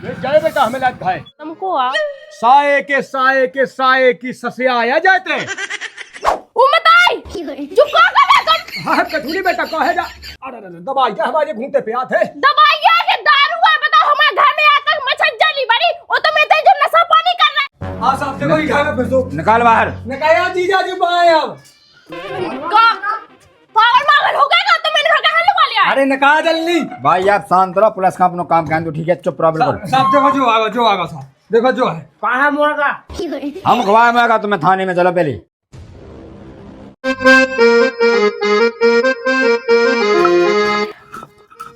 जाए बेटा हमें लात खाए तुमको आ साए के की ससे आया जाते उमताई चुप कर तुम। हाँ कठुरी बेटा कहे जा। अरे दवाई क्या हमारे घूमते पे आते दवाई है दारू है बताओ हमारे घर में आकर मच्छर जली बड़ी वो तो मैं जो नशा पानी कर रहा है। हाँ साहब देखो ही खाना फिर तो निकाल बाहर। निकाया जीजा जी बाएं अब पागल मागल हो गया तो मैंने घर हलवा लिया। अरे निकाल जल्दी भाई आप शांत रहो, पुलिस का अपना काम करें तो ठीक है, चुप रहो बिल्कुल। साहब देखो जो आगा साहब देखो जो है कहाँ मुर्गा हम खवाए में तुम्हें थाने में, चलो पहले।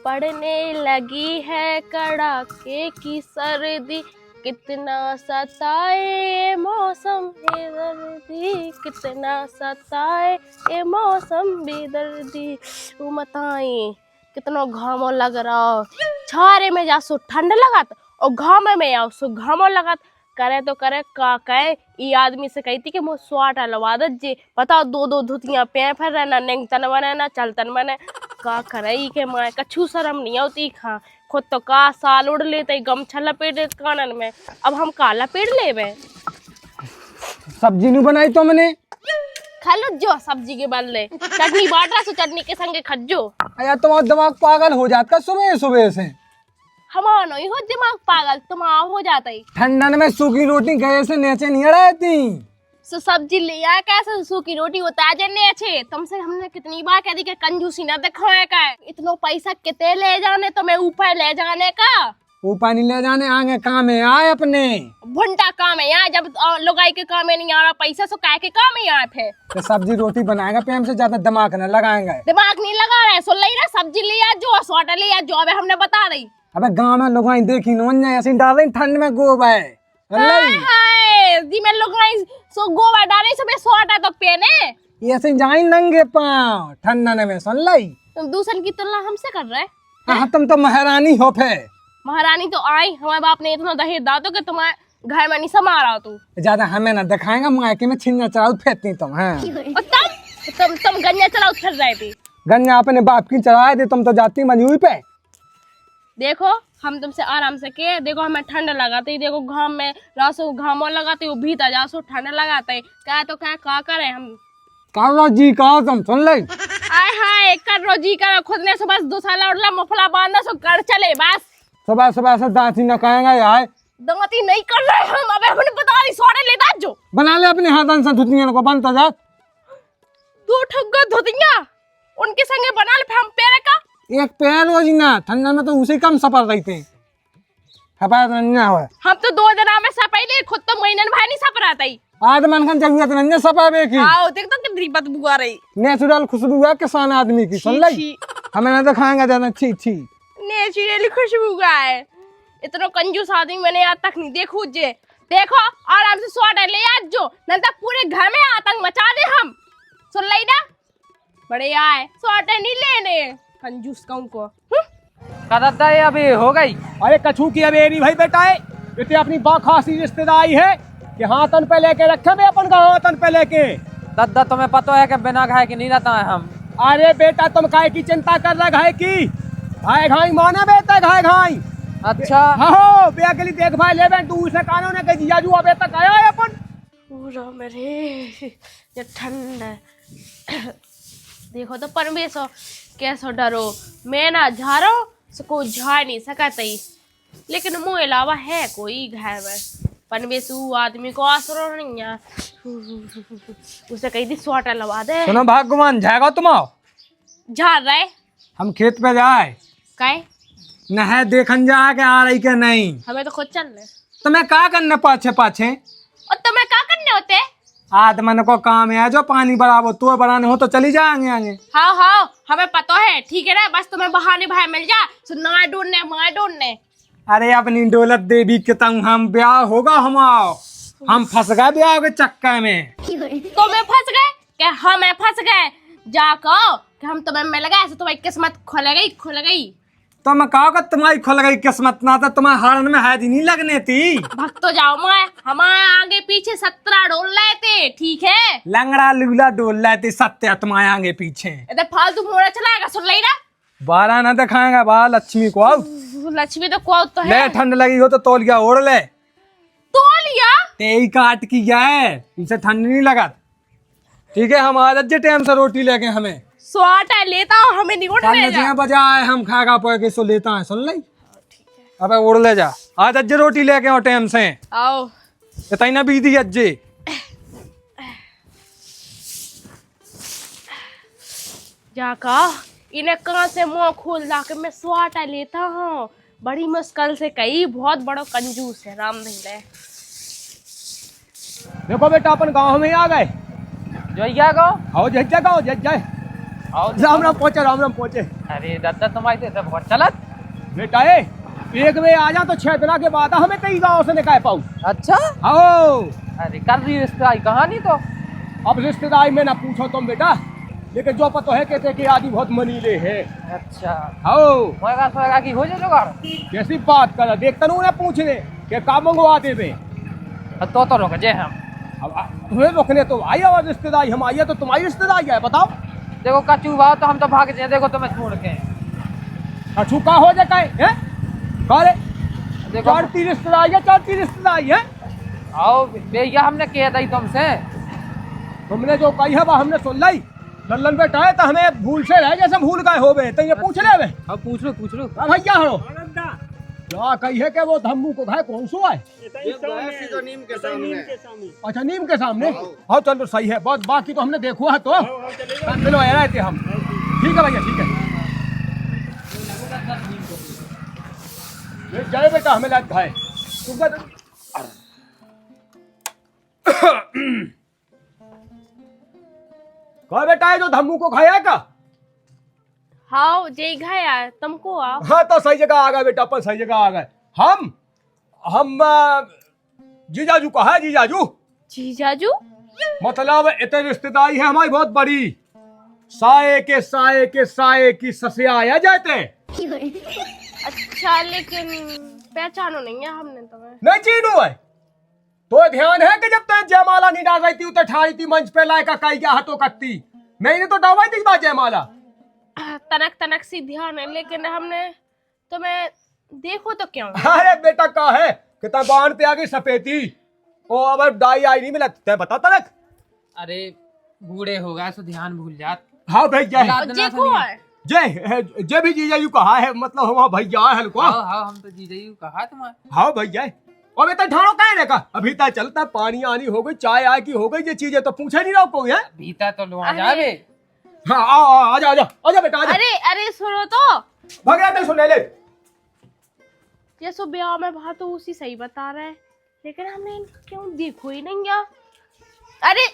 पड़ने लगी है कड़ाके की सर्दी कितना सताए ये मौसम बेदर्दी कितना सताए ये मौसम बेदर्दी उमताई कितना घामो लग रहा छारे में जा सो ठंड लगत और घाम में आओ सो घामो लगत करे तो करे का कहे ये आदमी से कहती कि मुझ स्वाट लवा दे बताओ दो धुतियां पे फिर रहना नेंगतन बने ना चलतन बने का करे के माए कछु शर्म नहीं होती खा खुद तो का साल उड़ लेते गमछा लपेट कानन में अब हम का लपेट लेवे सब्जी नहीं बनाई तो मैंने खा लो जो सब्जी के बदले चटनी बाटा सो चटनी के संगे खज्जो यार तुम्हारा दिमाग पागल हो जाता सुबह सुबह से। हमारा नहीं हो दिमाग पागल तुम्हारा हो जाता ही ठंडन में सूखी रोटी गए से नीचे नहीं रहती। सो सब्जी ले आया कैसे सूखी रोटी उतार जने अच्छे तुमसे हमने कितनी बार कह दी कि कंजूसी ना दिखाए का इतना पैसा कितने ले जाने तो मैं ऊपर ले जाने का ऊपर नहीं ले जाने आगे काम में आए अपने भुंटा काम है यहाँ जब लोगाई के काम में नहीं आ रहा पैसा सो काय के काम में आए फिर तो सब्जी रोटी बनाएगा प्रेम से ज्यादा दिमाग न लगाएंगे। दिमाग नहीं लगा रहा है सुन ली रहा सब्जी लिया जो सोटा लिया जो अब हमने बता रही। अबे गांव में लोग देखी नोन ऐसे डाल रही ठंड में गोबर जी मैं लोग सो गोवा डाले सब सोटा तो पहने ऐसे जाए नंगे पाँव ठंडन में सुन लाई। तुम दूसरे की तुलना हमसे कर रहे हाँ तुम तो महारानी हो फिर। महारानी तो आई हमारे बाप ने इतना दहेज दा तो कि तुम्हारे घर में नहीं समा रहा तू ज्यादा हमें ना दिखाएंगा मायके में छिन्ना चढ़ाओ फेंकती तुम। हाँ तुम गन्या चलाओ फिर रहे थे गन्या अपने बाप की चढ़ाए थे तुम तो जाती मंजूरी पे। देखो हम तुमसे आराम से के देखो हमें ठंड लगाते ही देखो घाम में रासो घामो लगाते हो भीतर जासो ठंड लगाते क्या तो क्या करे हम कारो जी कहो तुम सुन ले। आय हाय कर रोजी कर खुद ने सुबह 2 साल उड़ला मफला बांधा सो कर चले बस सुबह सुबह से दांती न कहेंगे यार दांती नहीं कर रहे हम अबे हमने बता रही सोडे लेता जो बना ले अपने हाथन से धुतियां को बनता जा 2 ठग्गा धुतियां उनके संगे बना ले हम पेरे का एक पैर रोज ना ठंडा में तो उसी कम सफर रहते सफर नहीं हुआ हम तो 2 दिन में सपैले खुद तो महीनन भाई नहीं सफर आता ही आज मन का जरूरत नहीं सफर की आओ देख तो कितनी बदबू आ रही नेचुरल खुशबू है किसान आदमी की सुन ले हमें ना तो खाएंगे जाना छी छी नेचुरल खुशबू का है इतना कंजूस आदमी मैंने आज तक नहीं देखू जे देखो आराम से सोटा ले आज जो नहीं तो पूरे घर में आतंक मचा दे हम सुन ली ना बड़े आए सोटे नहीं लेने कंजूस कहूं को कदत्ता ये अभी हो गई। अरे कछू की अबेरी भाई बेटा है इतनी अपनी बाखासी रिश्तेदारी है कि हाथन पे लेके रखे में अपन का हाथन पे लेके दद्दा तुम्हें पता है कि बिना घाय के नहीं रहता है हम। अरे बेटा तुम काय की चिंता कर रहा घाय की घाय घाई माना बेटा घाय घाई अच्छा हाँ बे अगली देख भाई ले तू उसे कानों ने कही जिया अबे तक आया है अपन पूरा मेरे ये ठंड देखो तो परमेश्वर कैसो डरो मैं ना झारो सको झा नहीं सकता ही लेकिन मुँह अलावा है कोई घर में परमेश्वर आदमी को आसरो नहीं है उसे कही थी स्वाटा लगा दे। सुनो भगवान जाएगा तुम आओ झाड़ रहे हम खेत पे जाए कहे न है देखन जा के आ रही के नहीं हमें तो खुद चलने तुम्हें क्या करना पाछे पाछे और तुम्हें क्या करने होते आदमन को काम है जो पानी बराबर तो बनाने हो तो चली जाएंगे आगे। हाँ हाँ हमें पता है ठीक है ना बस तुम्हें बहाने भाई मिल जा सुना ढूंढने माए ढूंढने। अरे अपनी दौलत देवी के तंग हम ब्याह होगा हम फंस गए ब्याह के चक्कर में। तुम्हें फंस गए क्या हमें फंस गए जा कहो कि हम तुम्हें मिल गए तुम्हारी किस्मत खुल गई तो मैं कहा तुम्हारी खुल गई किस्मत ना तो तुम्हारे हारन में हैदी नहीं लगने थी। भक्त तो जाओ मैं हमारे आगे पीछे 17 डोल रहे थे ठीक है लंगड़ा लूला डोल रहे थे सत्या तुम्हारे आगे पीछे इधर फालतू मोड़ा चलाएगा सुन ली ना 12 ना दिखाएगा बा लक्ष्मी को अब लक्ष्मी तो को तो है। ले ठंड लगी हो तो तौलिया ओढ़ ले। तौलिया तेई काट की क्या है, इनसे ठंड नहीं लगा। ठीक है, हम आज टाइम से रोटी लेके हमें स्वाटा लेता हूँ, हमें नहीं उठने जा। बजाए हम खा खा पाए के सो लेता है, सुन ले। अबे उड़ ले जा, आज अज्जे रोटी लेके आओ टाइम से। आओ इतना ना बीती अज्जे। जाका इन्हें कहाँ से मुंह खोल ला के मैं स्वाटा लेता हूँ। बड़ी मुश्किल से कही, बहुत बड़ा कंजूस है राम धैले। देखो बेटा, अपन गांव में आ गए। जोइया गो आओ जज्जा गाओ जज्जा। आओ राम राम पहुंचे, राम राम पहुंचे। अरे दादा तुम्हारे से बहुत चलत। बेटा एक वे आ जा तो 6 दिन के बाद हमें कई गाँव से निकाय पाऊँ। अच्छा आओ। अरे कर रही रिश्तेदारी कहानी तो। अब रिश्तेदारी में ना पूछो तुम बेटा, लेकिन जो पता है कहते कि आदि बहुत मनीले है। अच्छा आओ। मोएगा सोएगा की हो जाए जुगाड़। कैसी बात कर, देखता नहीं उन्हें पूछ ले कि का मंगवा देवे। तो रुक जे हम। अब तुम्हें रोकने तो आई और रिश्तेदारी हम आई है, तो तुम्हारी रिश्तेदारी है, बताओ। देखो कचू भाव तो हम तो भाग जाए, देखो तुम्हें छोड़ के। कछु का हो जाए है काले। देखो चढ़ती रिश्तेदारी है, चढ़ती रिश्तेदारी है। आओ भैया हमने कह दी तुमसे। तुमने जो कही है वो हमने सुन लाई। लल्लन बेटा है तो हमें भूल से रहे, जैसे भूल गए हो गए तो ये पूछ ले। अब पूछ लो। भैया हो क्या कही है कि वो धम्मू को घाय कौन सो है? तो नीम के सामने। अच्छा नीम के सामने। हाँ चलो सही है, बहुत बाकी तो हमने देखो है तो मिलो रहे थे हम। ठीक है भैया, ठीक है। जाए बेटा, हमें लायक खाए। कहा बेटा है जो धम्मू को खाया का? हाँ जय घाया तुमको आओ। हाँ तो सही जगह आ गए बेटा, अपन सही जगह आ गए। हम जीजाजू कहा है, जीजाजू। जीजाजू मतलब इतने रिश्तेदारी है हमारी बहुत बड़ी। साए की ससिया आया जाते। अच्छा लेकिन पहचानो नहीं है हमने तुम्हें। नहीं चीनू है तो ध्यान है कि जब तक जयमाला नहीं डाल रही थी तो ठाई थी मंच पे लाए का काई क्या हाथों कत्ती। मैंने तो डरवाई थी बात जयमाला। तनक सी ध्यान है, लेकिन हमने तुम्हें देखो तो क्यों। अरे बेटा का है कि तब बाण पे आ गई सपेती। ओ अब डाई आई नहीं मिला, तय बता तनक। अरे बूढ़े हो गए तो ध्यान भूल जात। हाँ भैया और जे को है? जय भी जीजाजू कहा है, मतलब वहाँ भैया है हल्को। हाँ हम तो जीजाजी कहा तुम्हारे। हाँ भैया और इतना ठाणो कहने का अभी तक चलता, पानी आनी हो गई, चाय आय की हो गई, ये चीजें तो पूछे नहीं रहा कोई है। भीतर तो लो आ जावे। हाँ आजा बेटा आजा। अरे सुनो तो, भगया सुन ले। ये सो ब्याह में बात तो उसी सही बता रहा है, लेकिन हमने इनको क्यों देखो ही नहीं यार। अरे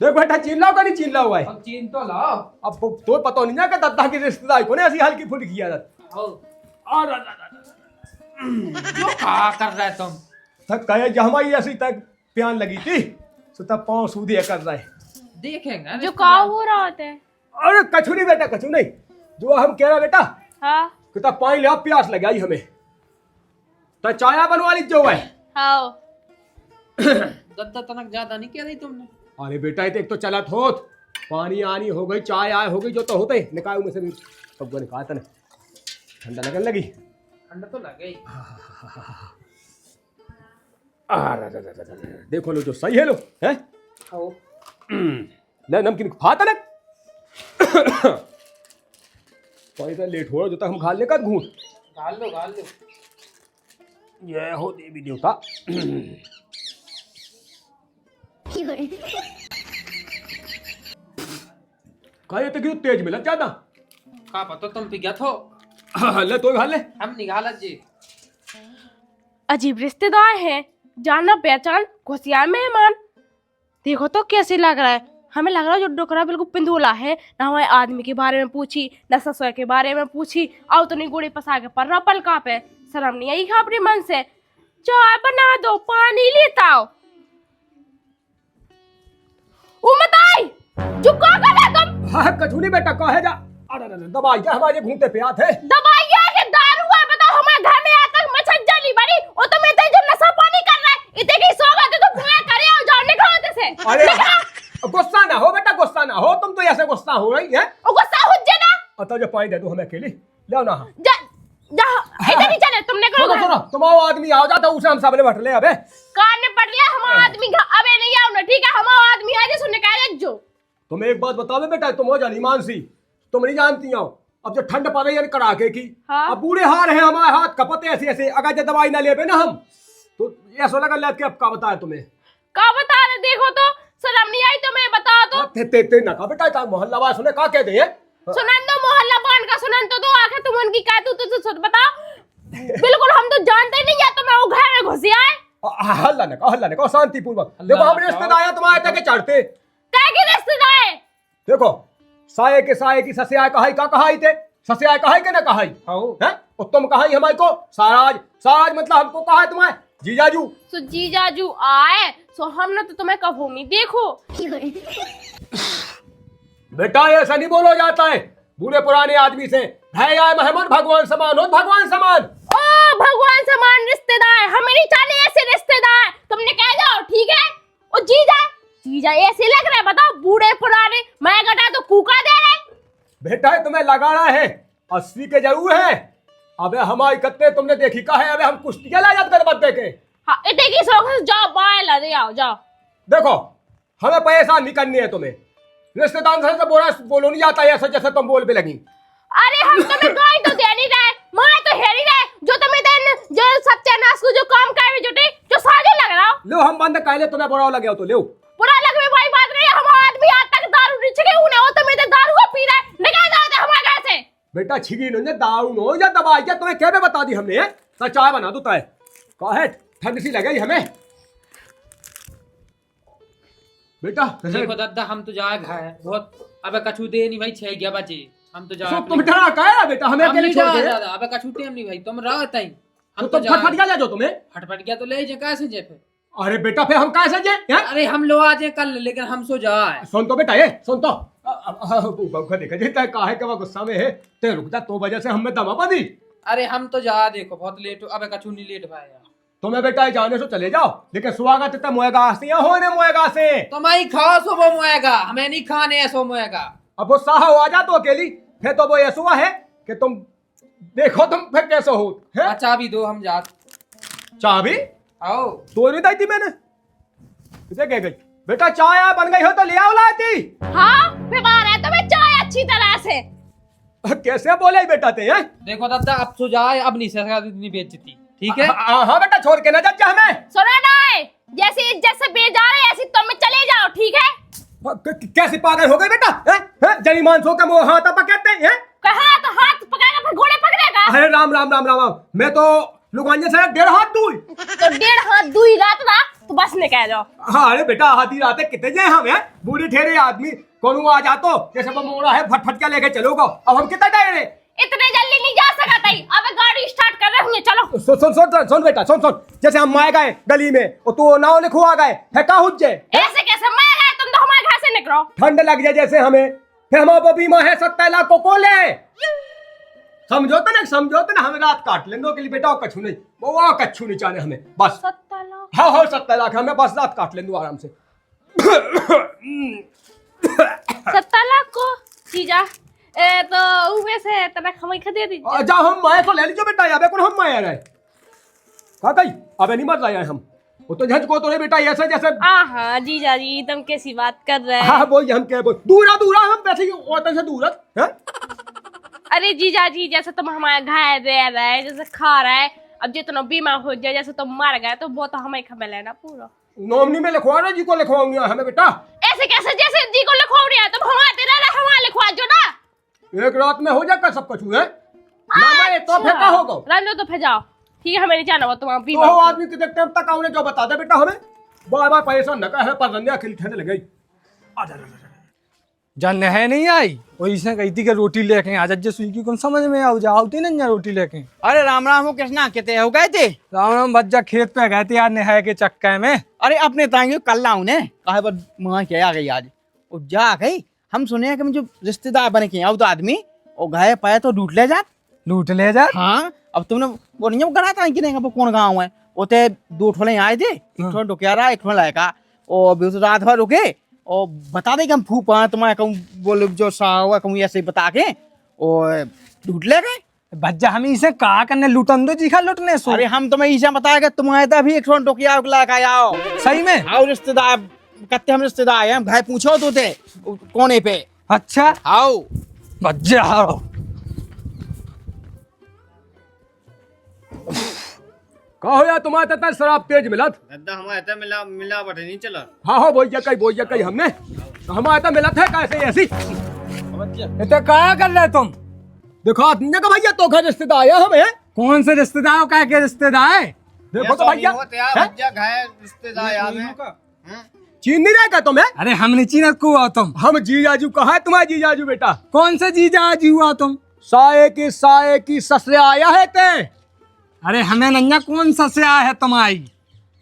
देख बेटा, चिल्लाओ का नहीं चिल्ला हुआ है। अब चीन तो लाओ। अब तो पता नहीं ना कि दद्दा की रिश्तेदारी को ने ऐसी हल्की फुल्की किया जो कहा कर रहे तुम। तक कहे कि हमारी ऐसी तक प्यान लगी थी तो तब 5 सूदिया कर रहे। देखेंगे जो का हो रहा होता है। अरे कछु नहीं बेटा, कछु नहीं। जो हम कह रहे बेटा हाँ कि तब पानी ले प्यास लगाई हमें तो चाय बनवा लीजिए है। हाँ दद्दा तनक ज्यादा नहीं कह रही तुमने। अरे बेटा ये तो एक तो चला थोत, पानी आनी हो गई, चाय आय हो गई, जो तो होते निकाय में से भी सब निकाल था ना। ठंडा लगने लगी। ठंडा तो लगे। देखो लो जो सही है लो है। ले नमकीन खा था ना। पैसा लेट हो रहा जो तक हम खा ले का घूट। गाल लो। ये हो देवी देवता। कहे तो क्यों तेज मिला ज्यादा। का पता तुम पी गया थो। ले तो खा ले। हम निकाला जी। अजीब रिश्तेदार है, जाना पहचान घुसियार मेहमान। देखो तो कैसे लग रहा है। हमें लग रहा है जो डोकरा बिल्कुल पिंदुला है। ना हमारे आदमी के बारे में पूछी, ना ससुर के बारे में पूछी। आओ तो नहीं गोड़ी पसा के पर रपल का पे शर्म नहीं आई अपने मन से। चाय बना दो, पानी लेता आओ। उमताई चुका कर तुम। हाँ कछुनी बेटा कहे जा। अरे दवाई क्या हमारे घूमते पे आते। दवाई है दारू है, बताओ हमारे घर में आकर मच्छर जली बड़ी। ओ तो मैं जो नशा पानी कर रहा है इतने की सो गए तो भूया करे और जाओ निकलो होते से। अरे गुस्सा ना हो बेटा, गुस्सा ना हो। तुम तो ऐसे गुस्सा हो रही है। ओ गुस्सा हो जे ना। अतो जो पानी दे दो हमें अकेली ले ना। जा जा इधर तुम आओ आदमी आओ जाता उसे हम सबले बट ले अबे। कान में पड़ लिया हम आदमी अबे नहीं आओ ना, ठीक है हम आदमी आजे सुनने का जो। तुम एक बात बताओ बेटा, तुम हो जानी मानसी, तुम नहीं जानती हो अब जो ठंड पड़ रही है कड़ाके की, हाँ? अब बूढ़े हार है हमारे हाथ कपते ऐसे ऐसे, अगर जो दवाई ना ले पे ना हम तो ऐसा लगा ले अब का बताया तुम्हें। का बता रहे देखो तो शर्म नहीं आई तो मैं बता तो। ते ना का बेटा का मोहल्ला वाला सुने का कहते हैं। सुनन दो मोहल्ला बान का सुनन तो आखिर तुम उनकी कह तू तो बताओ। बिल्कुल हम तो जानते ही नहीं है, तो मैं वो घर में घुसी आए। हल्ला ने कहो शांतिपूर्वक। देखो हम रिश्तेदार हैं तुम्हारे तक चढ़ते क्या की रिश्तेदार? देखो साये के साये की ससुराल कहाई का कहाई थे, ससुराल कहाई के ना कहाई हैं, और तुम कहाई हमारे को साराज साराज मतलब हमको कहा है तुम्हारे जीजाजू। सो जीजाजू आए सो हमने तो तुम्हें कभू नहीं देखो। बेटा ऐसा नहीं बोला जाता है बूढ़े पुराने आदमी से, है या मेहमान भगवान समान हो, भगवान समान। ओ भगवान समान रिश्तेदार हमें नहीं चाहते ऐसे रिश्तेदार, तुमने कह जाओ ठीक है। ओ जीजा जीजा ऐसे लग रहा है, बताओ बूढ़े पुराने मैं गटा तो कूका दे रहे। बेटा तुम्हें लगाना है 80 के जरूर है। अबे हमारी कत्ते तुमने देखी का है, अबे हम कुश्तियां ला जात कर बद्दे के। हाँ इतने की शौक से जाओ बाय ला दे आओ जाओ। देखो हमें पैसा नहीं करनी है तुम्हें, रिश्तेदार से बोलो नहीं जाता है ऐसा जैसे तुम बोल पे लगी। अरे हम तुम्हें गाय तो दे नहीं रहे, मां तो हेरी रहे, जो तुम्हें देन जो सत्यानाश को जो काम कर भी जुटे जो साजे लग रहा हो। लो हम बंद काले तुम्हें बुरा लगे हो तो लो। बुरा लगे में भाई बात नहीं, हम आदमी आज तक दारू नहीं छिके उन्हें हो तुम्हें तो दारू को पी रहे, निकाल दो हमारे घर से। बेटा छिगी नो दारू नो या दवाई क्या तुम्हें क्या बता दी हमने, तो चाय बना दो ताए काहे ठंड सी लगे हमें। बेटा देखो दादा हम तो जाए घर बहुत, अबे कछु दे नहीं भाई 6 बजे हम तो जाए। तुम डरा का है बेटा हमें अकेले छोड़ के। दादा अबे कछु टेम नहीं भाई, तुम रहो तई हम तो फटफट गया ले जो तुम्हें। फटफट गया तो ले जे कैसे जे फिर। अरे बेटा फिर हम कैसे जे अरे हम लो आ जाए कल, लेकिन हम सो जाए। सुन तो बेटा ये सुन तो बंखा देखा जेता काहे का गुस्सा में है ते रुक जा, तो वजह से हमें दमा पड़ी। अरे हम तो जा देखो बहुत लेट हो, अबे कछु नहीं लेट भाई यार। तुम्हें बेटा जाने से चले जाओ, लेकिन स्वागत इतना मोएगा से होने मोएगा से तुम आई खाओ सो वो मोएगा, हमें नहीं खाने ऐसो मोएगा। अब वो साहा आ जा तो अकेली, फिर तो वो ऐसा है कि तुम देखो तुम फिर कैसे हो है? चाबी दो हम जा। चाबी आओ तो नहीं दी थी मैंने, क्या गई बेटा चाय बन गई हो तो ले आओ लाती। हाँ बीमार है तो मैं चाय अच्छी तरह से। कैसे बोले बेटा ते हैं? देखो दादा अब सो जाए, अब नहीं सका इतनी बेइज्जती, ठीक है। हाँ बेटा छोड़ के ना जा हमें। सुनो ना जैसे इज्जत से बेच जा रहे ऐसे तुम चले जाओ ठीक है। कैसी पागल हो गई बेटा, जनी मानसों का मुंह हाथ पकड़ते हैं। कहा तो हाथ पकड़ेगा फिर घोड़े पकड़ेगा। अरे राम राम राम राम, मैं तो लुगानिया से 1.5 हाथ दूर। तो 1.5 हाथ दूर रात ना तो बस ने कह जाओ। हाँ अरे बेटा आधी रात है कितने जाए हम हैं बूढ़े ठेरे आदमी, कौन आ जा तो जैसे वो मोड़ा है फटफट क्या लेके चलोगा। अब हम कितना टाइम है, इतने जल्दी नहीं जा सकता ही, अब गाड़ी स्टार्ट कर रहे होंगे चलो। सुन सुन सुन सुन बेटा सुन सुन, जैसे हम माए गए गली में और तू नाव लिखवा गए है का हुज्जे ऐसे कैसे मैं गए, तुम तो हमारे घर से निकलो। ठंड लग जाए जैसे हमें, फिर हमारा बीमा है 70 लाख को ले समझो तो ना हमें रात काट लेंगे के लिए बेटा, कछु नहीं वो कछु नहीं चाहे हमें बस। 70 लाख हाँ 70 लाख हमें बस रात काट लेंगे आराम से। 70 लाख को जीजा तो उमे से तना खमई खा दे दीजिए। जा हम माए तो ले लीजिए बेटा, अबे कौन हम माए रहे का कही अबे नहीं मर रहे हम, वो तो झंझ को तो नहीं बेटा ऐसे जैसे। हाँ जीजा जी तुम कैसी बात कर रहे हैं। हाँ बोल हम क्या बोल दूरा दूरा हम वैसे ही औरतन से दूर है। अरे जीजा जी जैसे तुम हमारे घर रह रहे जैसे खा रहे, अब जितना बीमा हो जाए जैसे तुम मर गए तो वो तो हमें खबर लेना पूरा। नॉमिनी में लिखवा रहे जी को लिखवाऊंगी हमें बेटा। ऐसे कैसे जैसे जी को लिखवा रही है तुम हमारे रह हमारे लिखवा जो ना, एक रात में हो जाएगा सब कुछ है ना। ये तो फेंका होगा रंजो तो फिर जाओ ठीक है, हमें नहीं जाना वो तुम्हारा बीमा। तो आदमी के देखते हैं तक आउने जो बता दे बेटा हमें, बार बार परेशान न कर पर रंजा खिल ठंड लग गई। जान है नहीं आई वही इसने कही थी कि रोटी लेके आ जा स्विगी कौन समझ में आओ जाओती ना रोटी लेके। अरे राम राम हो कृष्णा कहते हो गए थे। राम राम बच्चा खेत पे गए थे यार नहाए के चक्कर में। अरे अपने तांगे कल लाऊ ने कहा पर मां क्या आ गई आज वो जा गई। हम सुने कि जो रिश्तेदार बने के आओ तो आदमी और गाय पाया तो लूट ले जा। हाँ अब तुमने वो नहीं करा था कि नहीं वो कौन गाँव है, वो थे 2 ठोले आए थे, एक ठो डुकियारा एक ठो लायका और रात भर रुके और बता दे कि हम फूफा तुम्हारे कहूँ बोले जो सा हुआ कहूँ ऐसे बता के और लूट ले गए। भज्जा हम इसे कहा करने लूटन दो जी खा लुटने सो। अरे हम तुम्हें इसे बताया कि तुम आए थे अभी 100 टोकिया ला के आओ। सही में? आओ रिश्तेदार कत्ते हम रिश्तेदार हैं, भाई पूछो तो थे कोने पे। अच्छा आओ भज्जा आओ। कहो यार तुम्हारे तक शराब तेज मिलत। हमारे तो मिलावट नहीं चला। हाँ बोल कई हमने हमारे तो मिलत है कैसे ऐसी। ये तो क्या कर रहे तुम? देखो तुमने का भैया तो घर रिश्तेदार आया हमें। कौन से रिश्तेदार का के रिश्तेदार? देखो तो भैया चीन नहीं रहेगा तुम्हें। अरे हम नहीं चीनत को हुआ तुम। हम जीजाजू कहा है तुम्हारे जीजाजू बेटा। कौन से जीजा जी हुआ तुम? साए की ससुरे आया है ते। अरे हमें नन्या कौन सा से आया है तुम्हारी?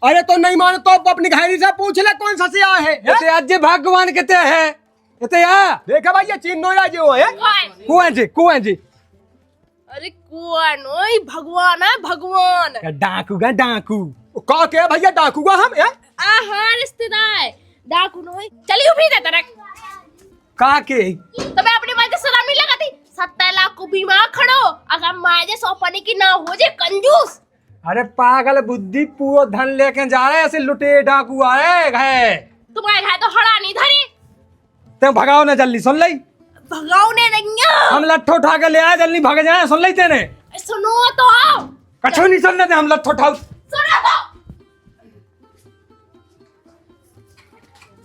अरे तो नहीं मानो तो अपनी घायरी से पूछ ले कौन सा से आया है। ये आज भगवान कहते हैं ये या देखा भैया चीन नो या जो है कुआं जी। अरे कौन ओए भगवान है भगवान। डाकू का डाकू का के भैया डाकूगा हम है। आहा रिश्तेदार डाकू नोई चलियो भी दे तरक का के तो मैं अपनी माँ से सलाम नहीं लगाती। 70 लाख को बीमा खड़ो अगर माजे सौंपने की ना हो जे कंजूस। अरे पागल बुद्धि पूरा धन लेके जा रहे ऐसे लुटे डाकू आए घे। तुम्हारे घर तो हड़ा नहीं धरी। तुम भगाओ ना जल्दी सुन ली। भगाओ ने नहीं हम लट्ठो उठा के ले आए जल्दी भाग जाए सुन ली तेने। सुनो तो आओ। कछो नहीं सुनने थे हम लट्ठो उठाओ। सुनो तो।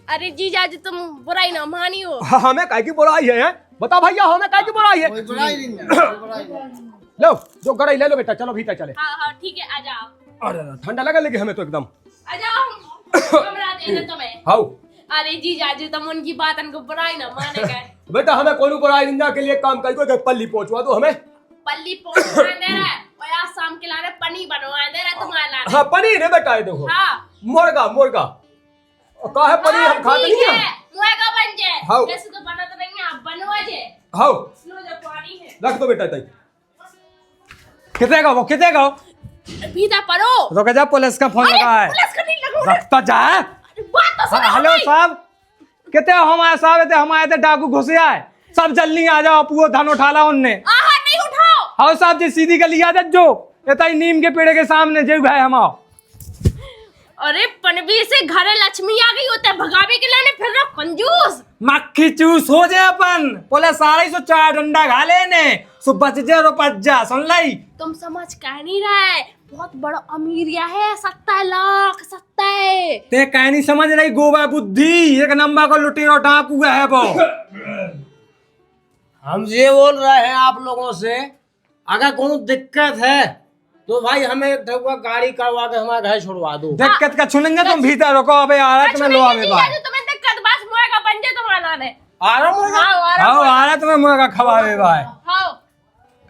अरे जीजा जी तुम बुराई ना मानियो। हमें काय की बुराई है बता भैया हमें काय की बुराई है। लो जो गड़ाई ले लो बेटा चलो भीतर चले। हाँ ठीक है आ जाओ। अरे ठंडा लगा लेगी हमें तो एकदम। आ जाओ कमरा दे दे तुम्हें। हाउ अरे जीजा जी तुम उनकी बात उनको बुराई ना माने गए। बेटा हमें कोई बुराई निंदा के लिए काम कर पल्ली पहुंचवा दो हमें। पल्ली पहुंचा दे रहा है और आज शाम के लाने पनीर बनवा दे रहा है तुम्हारे लाने। हाँ पनीर है बेटा ये देखो। हाँ मुर्गा का है पनीर हम खाते नहीं है। मुर्गा बन जाए। हाँ। वैसे तो बना तो नहीं है आप बनवा जे। हाउ लो जो पानी है। रख दो बेटा तई। कितने का वो कितने का? भीतर परो। रुक जा पुलिस का फोन लगा है। पुलिस का नहीं लगा। रखता जा। बात तो सुनो। हेलो साहब कितने हमारे साहब थे हमारे थे डाकू घुसे आए सब जल्दी आ जाओ पूरा धन उठा ला उनने। आहा नहीं उठाओ। हाँ साहब जी सीधी गली आ जो ये नीम के पेड़ के सामने जो भाई हम आओ। अरे पनवी से घरे लक्ष्मी आ गई होता है भगावे के लाने फिर रहो कंजूस। मक्खी चूस हो जाए अपन बोले 4.5 डंडा खा लेने सो बच जा रो पच जा सुन लाई। तुम समझ कह नहीं रहे बहुत बड़ा अमीरिया है 70 लाख 70। ते कह नहीं समझ रही गोवा बुद्धि एक नंबर को लुटेरो डाकू है वो। हम ये बोल रहे हैं आप लोगों से अगर कोई दिक्कत है तो भाई हमें गाड़ी करवा के हमारे घर छोड़वा दो। दिक्कत का छुनेंगे तुम भीतर रुको अबे आ रहा तुम्हें लो आवे भाई। तुम्हें दिक्कत बस मुर्गा बन जाए तुम्हारे लाने। आ रहा हूँ हाँ आ रहा तुम्हें मुर्गा खवावे भाई। हाँ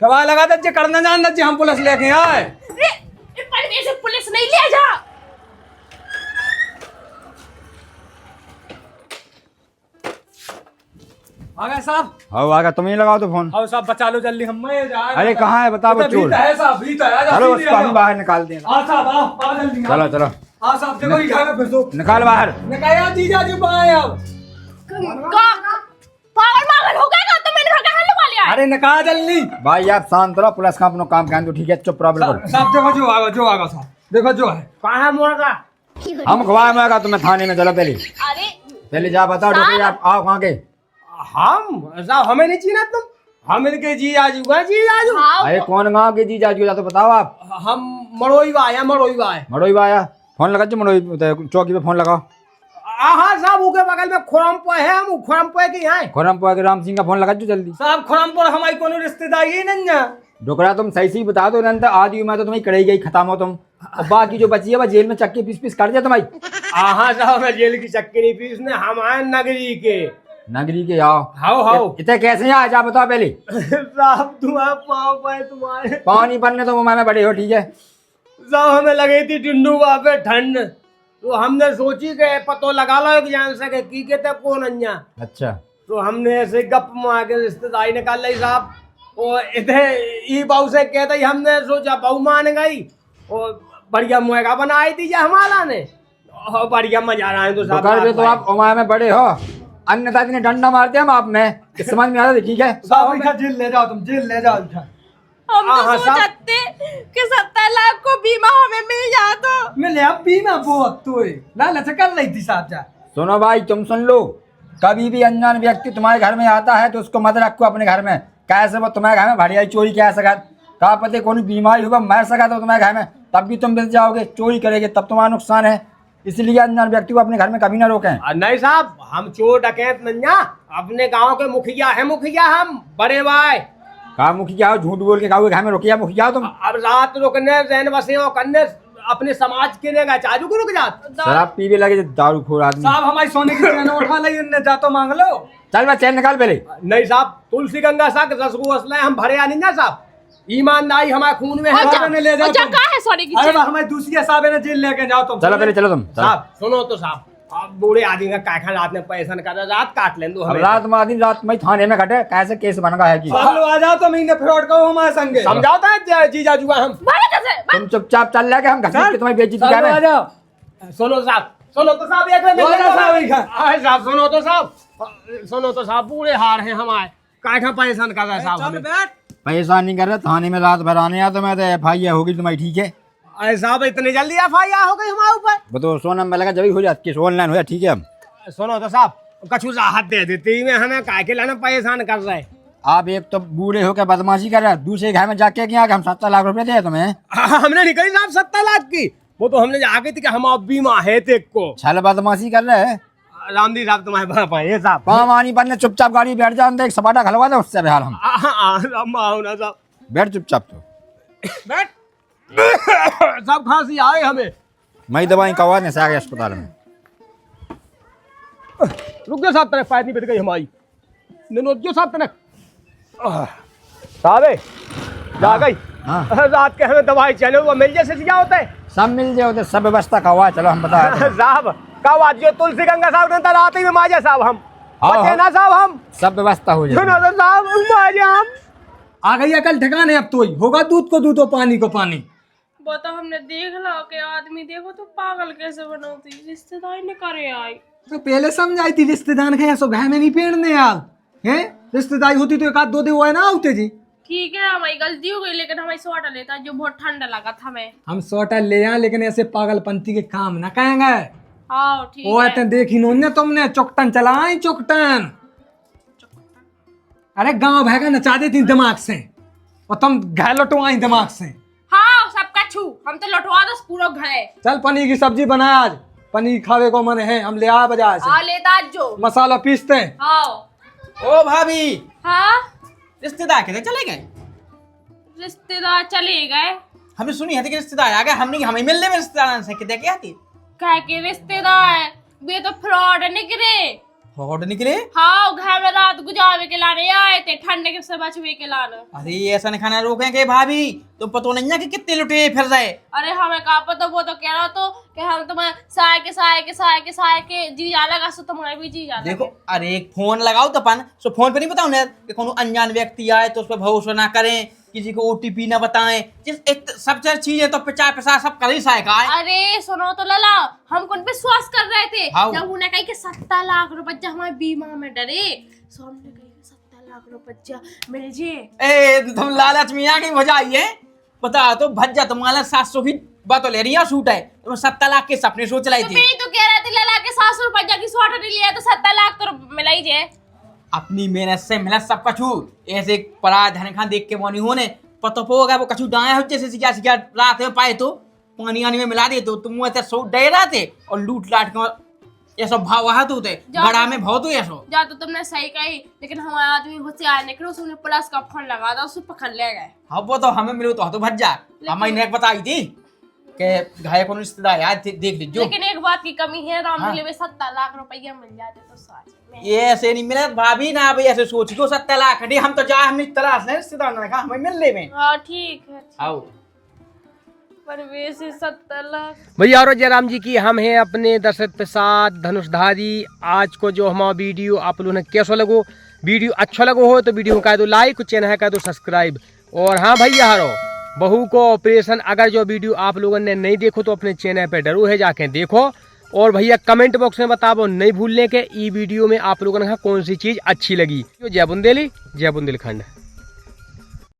खवा लगा दे करना जान दे हम पुलिस लेके आए। पनवी से पुलिस नहीं ले जा। आ गए साहब। हाँ आ गया तुम ही लगाओ तो फोन। आओ साहब बचा लो जल्दी हम मैं जा। अरे कहाँ है बताओ चोर। भीतर है साहब भीतर है। चलो उसको हम बाहर निकाल दें। आ साहब आओ जल्दी। चलो चलो आ साहब देखो ये घर में घुसो। निकाल बाहर। निकाया जीजा जी बाएं अब। पागल मागल हो गए तो मैंने घर का हल लगा लिया। अरे निकाल जल्दी। भाई आप शांत रहो पुलिस का अपना काम करें तो ठीक है चुप प्रॉब्लम करो। साहब देखो जो आगा साहब देखो जो है। कहाँ है मुर्गा? हम खवाए मैं तुम्हें थाने में चलो पहले जा बताओ डॉक्टर आप आओ कहाँ के। हम साहब हमें नहीं चीना तुम हम इनके जीजाजू अरे कौन गाँव के जी जाजू तो बताओ आप। हम मड़ोई आया मड़ोई आया फोन लगा मड़ोई चौकी पे फोन लगाओ। हाँ साहब उनके बगल में खोरमपुर है हम खोरमपुर के यहाँ खोरमपुर के राम सिंह का फोन लगा जल्दी। साहब खुरमपुर हमारी कोनो रिश्तेदारी ही नहीं है। डोकरा तुम सही से बता दो नंतर आदि मैं तो तुम्हें कड़ाई गई खत्म हो तुम और बाकी जो बची है वो जेल में चक्के पीस कर दिया तुम्हारी। हाँ साहब मैं जेल की चक्की नहीं पी उसने हमारे नगरी के आओ। हाउ इतने कैसे यहाँ जा बताओ पहले। साहब तुम्हारे पाँव पे तुम्हारे पाँव नहीं बनने तो मैं बड़े हो ठीक है। साहब हमें लगी थी टुंडू वहाँ पे ठंड तो हमने सोची के पतो लगा लो एक जान सके की कहते कौन अन्या। अच्छा तो हमने ऐसे गप मार के रिश्तेदारी निकाल ली साहब और इधर ई बहू से कहते ही हमने सोचा बहू मान गई और बढ़िया मुर्गा बनाई थी हमारा ने और बढ़िया मजा रहा है तो साहब तो आप उमाया में बड़े हो अन्यथा इतने डंडा मारते हम आप में समझ में आता ठीक है। साहब जेल ले जाओ तुम जेल ले जाओ। हम हाँ, तो साहब। सोचते कि 70 लाख को बीमा हमें मिल जाता। मिले अब बीमा बहुत तो लालच कर रही थी साहब जा। सुनो भाई, तुम सुन लो, कभी भी अनजान व्यक्ति तुम्हारे घर में आता है तो उसको मत रखो अपने घर में। कैसे वो तुम्हारे घर में भड़ियाई चोरी क्या सका, कहा पता कोई बीमारी हुआ मर सका तो तुम्हारे घर में, तब भी तुम बच जाओगे। चोरी करेंगे तब तुम्हारा नुकसान है, इसलिए अनजान व्यक्ति को अपने घर में कभी ना रोकें। नहीं साहब, हम चोर डकैत नन्या, अपने गांव के मुखिया है, मुखिया हम बड़े भाई। कहा मुखिया हो, झूठ बोल के कहा घर में रुकिया मुखिया हो तुम। अब रात रुकने जैन बसे करने अपने समाज के लिए चाजू को रुक जात। शराब पीवे लगे दारू खोर आदमी। साहब हमारी सोने की चैन उठा ली, उनने जा तो मांग लो। चल मैं चैन निकाल पहले। नहीं साहब, तुलसी गंगा साग रसगु असला हम भरे आनी ना साहब, ईमानदारी हमारे खून में है। अच्छा, ने ले जाओ अच्छा तुम। कहाँ है सोने की अरे चेन? हमारी दूसरी साहब ने जेल लेके जाओ तुम। चलो पहले चलो तुम। साहब सुनो तो साहब, अब बूढ़े आदमी का काखा रात में पैसा न कर, रात काट लें दो अब हमें। रात में रात में थाने में खटे, कैसे केस बन गया है कि सब लोग आ जाओ तो महीने फ्रॉड करो हमारे संगे। समझाता है जीजा जुआ हम। भागो कैसे? तुम चुपचाप चल रहे हम घसीट के तुम्हारी बेइज्जती सब लोग आ करें। जाओ। सुनो साहब, सुनो तो साहब, एक मिनट बोलो साहब, एक मिनट। अरे साहब सुनो तो साहब, सुनो तो साहब, बूढ़े हार हैं हमारे, काखा परेशान कर रहा है साहब चल हमें। बैठ। पैसा नहीं कर रहे थाने में रात भर आने आ तो मैं तो FIR होगी तुम्हारी, ठीक है। अरे साहब इतनी जल्दी FIR हो गई हमारे ऊपर? वो तो सोना में लगा जब हो जाती केस ऑनलाइन हो जाए, ठीक है। हम सुनो तो साहब, कछु राहत दे देती में, हमें काय के लाना परेशान कर रहे हैं। आप एक तो बूढ़े होकर बदमाशी कर रहे हैं, दूसरे घर में जाके क्या हम 70 लाख रुपए दे तुम्हें। हमने निकली साहब 70 लाख की, वो तो हमने आगे थी कि हम अब बीमा है तेक को। छल बदमाशी कर रहे हैं। रामदी साहब तुम्हारे बाप है ये साहब। पानी बनने चुपचाप गाड़ी बैठ जाओ, एक सपाटा खलवा दो उससे बिहार हम। आओ ना साहब। बैठ चुपचाप तो। बैठ। साहब खांसी आए हमें। मैं दवाई करवाने से आ गया अस्पताल में। रुक जाओ साहब, तनक पैर नहीं बैठ गई हमारी। जो साहब तनक साहब जा गई। हाँ। रात के हमें दवाई चले, वो मिल जैसे क्या होता है सब मिल जाए उधर, सब व्यवस्था करवा। चलो हम बता साहब, कब आज जो तुलसी गंगा साहब ने रात ही में माजा साहब हम हाँ, बचे हाँ। ना साहब हम। सब व्यवस्था हो सुनो जाए। तो साहब, माजा हम। आ गई अकल ठिकाने, अब तो ही होगा दूध को दूध और पानी को पानी। वो तो हमने देख ला के आदमी देखो तो पागल कैसे बनौती, रिश्तेदार ने करे आई। तो पहले समझाई थी रिश्तेदार के ऐसो घर में नहीं पेड़ने यार हैं। रिश्तेदारी होती तो एक आध दो दिन वो है ना आते जी। ठीक है हमारी गलती हो गई, लेकिन हमारी सोटा लेता जो बहुत ठंडा लगा था हमें। हम सोटा ले आए, लेकिन ऐसे पागलपंती के काम ना कहेंगे। हाँ ठीक वो है। ऐसे देखी नोने तुमने चौकटन चलाई, चौकटन। अरे गांव भैगा नचा देती दिमाग से, और तुम घर लौटवाई दिमाग से। हाँ सबका छू, हम तो लौटवा दो पूरा घर। चल पनीर की सब्जी बना आज, पनीर खावे को मन है, हम ले आए बाजार से। हाँ लेता जो। मसाला पीसते हैं। हाँ ओ भाभी, हाँ रिश्तेदार किधर चले गए? रिश्तेदार चले गए। हमने सुनी है कि रिश्तेदार आ गए, हमने हमें मिलने में रिश्तेदार से किधर क्या थी? कह के रिश्तेदार वे तो फ्रॉड निकले। फ्रॉड निकले? हाँ घर में रात गुजारे के लाने आए थे, ठंडे के से बचवे के लाने। अरे ऐसा नहीं खाना रोकेंगे भाभी, तुम पता नहीं है कि कितने लुटे फिर रहे। अरे हमें कहा पता, वो तो कह रहा तो कि हम तुम्हें साय के जी जा लगा, सो तुम्हारे भी जी जा देखो, अरे एक फोन लगाओ तो अपन सो फोन पे नहीं बताओ ना कि कोनो अनजान व्यक्ति आए तो उस पर भरोसा ना करें, किसी को OTP ना बताएं। सब चीजें तो 50 सब कर ही सका है। अरे सुनो तो लला, हम कौन पे विश्वास कर रहे थे हाँ। जब उन्हें कही कि 70 लाख रुपया हमारे बीमा में डरे, सो हमने कही 70 लाख रुपया मिल जे। ए तुम लालच में आगे बजाइए, बता तो भज्जा तुम्हारा 700 की बात ले रही है, सूट है तुम 70 लाख के सपने सोच रही तो थी। भी तो कह रहे थे लला के 700 रुपया की स्वेटर लिया तो 70 लाख तो मिला ही जे। अपनी मेहनत से मिला सब कछु, ऐसे परा धन खान देख के मोनी होने पतो पोगा वो कछु डाया हो जैसे सिया रात में पाए तो पानी आने में मिला दे तो तुम ऐसे सो डे रहे थे और लूट लाट के ऐसा भाव वहां तो होते बड़ा में भाव तो ऐसा जा तो तुमने सही कही, लेकिन हमारे आदमी होशियार निकले, उसने प्लस का फोन लगा था, उसको पकड़ ले गए। हाँ वो तो हमें मिलो तो भज्जा हमें ने बताई थी कि घाय को रिश्तेदार यार देख लीजिए। लेकिन एक बात की कमी है, रामदिले में 70 लाख रुपया मिल जाते तो सच में। ये ऐसे नहीं मिले भाभी ना भाई, ऐसे सोच को 70 लाख हम तो जा हमने तलाश है रिश्तेदार ने कहा हमें मिलने में। हाँ ठीक है, आओ पर वैसे 70 लाख। भैया और जयराम जी की हम हैं अपने दशरथ प्रसाद धनुषधारी। आज को जो हमारा वीडियो आप लोगों ने कैसा लगो, वीडियो अच्छा लगो हो तो वीडियो को कर दो लाइक, चैनल है कर दो सब्सक्राइब। और हाँ भैया हारो, बहू को ऑपरेशन अगर जो वीडियो आप लोगों ने नहीं देखो तो अपने चैनल पे जरूर है जाके देखो। और भैया कमेंट बॉक्स में बताओ नहीं भूलने के ई वीडियो में आप लोगों ने कहा कौन सी चीज़ अच्छी लगी। जय बुंदेली, जय बुंदेलखंड।